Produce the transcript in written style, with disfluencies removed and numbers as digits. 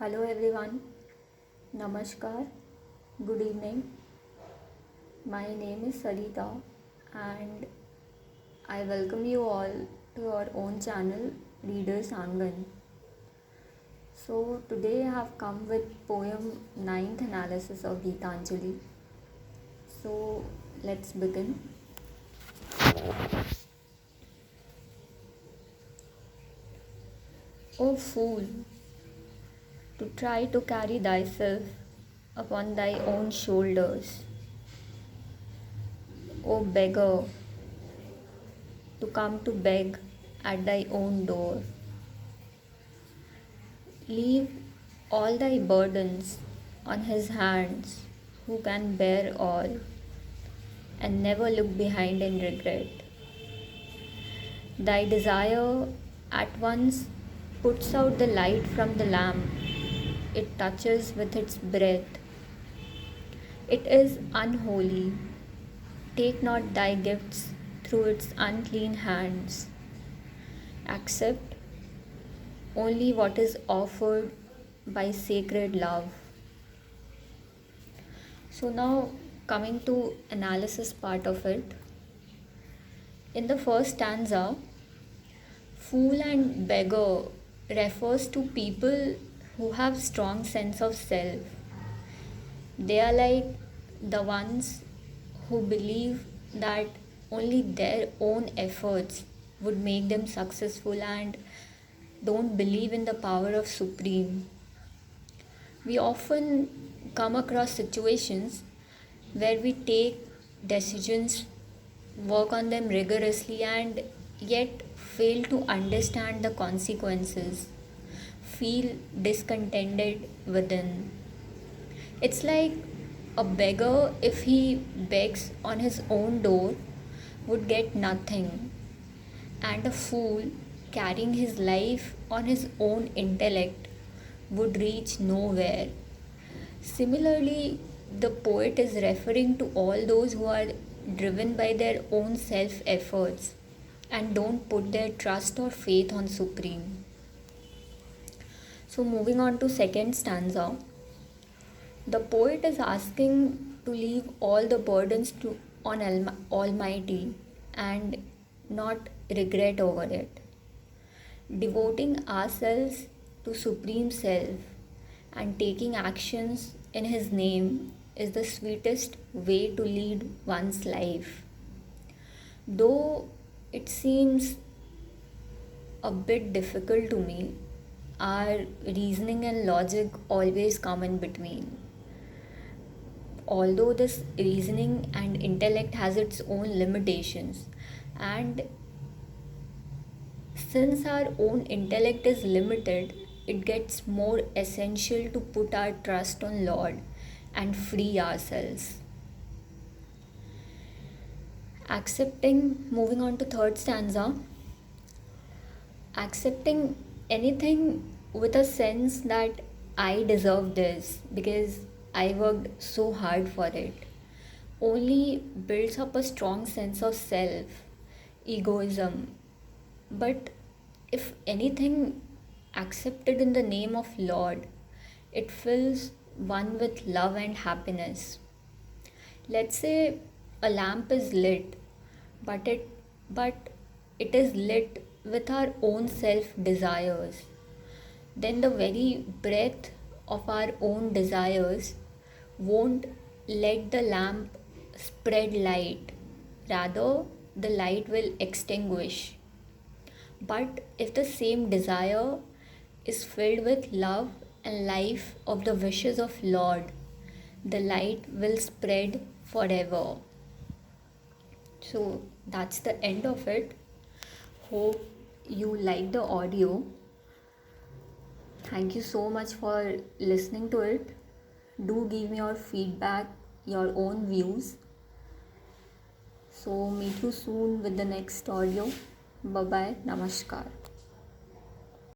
Hello everyone, Namaskar, good evening. My name is Sarita and I welcome you all to our own channel Reader's Angan. So today I have come with poem 9th analysis of Geetanjali. So let's begin. O fool, to try to carry thyself upon thy own shoulders. O beggar, to come to beg at thy own door. Leave all thy burdens on his hands, who can bear all, and never look behind in regret. Thy desire at once puts out the light from the lamp it touches with its breath. It is unholy. Take not thy gifts through its unclean hands. Accept only what is offered by sacred love. So now coming to analysis part of it. In the first stanza, fool and beggar refers to people who have strong sense of self. They are like the ones who believe that only their own efforts would make them successful and don't believe in the power of Supreme. We often come across situations where we take decisions, work on them rigorously, and yet fail to understand the consequences, feel discontented within. It's like a beggar, if he begs on his own door, would get nothing, and a fool carrying his life on his own intellect would reach nowhere. Similarly, the poet is referring to all those who are driven by their own self efforts and don't put their trust or faith on Supreme. So, moving on to second stanza, the poet is asking to leave all the burdens on Almighty and not regret over it. Devoting ourselves to Supreme Self and taking actions in His name is the sweetest way to lead one's life. Though it seems a bit difficult to me, our reasoning and logic always come in between. Although this reasoning and intellect has its own limitations, and since our own intellect is limited, it gets more essential to put our trust on Lord and free ourselves. Moving on to third stanza, accepting anything with a sense that I deserve this because I worked so hard for it only builds up a strong sense of self, egoism. But if anything accepted in the name of Lord, it fills one with love and happiness. Let's say a lamp is lit, but it is lit with our own self desires. Then the very breath of our own desires won't let the lamp spread light. Rather, the light will extinguish. But if the same desire is filled with love and life of the wishes of Lord, the light will spread forever. So that's the end of it. Hope you like the audio. Thank you so much for listening to it. Do give me your feedback, your own views. So meet you soon with the next audio. Bye bye. Namaskar.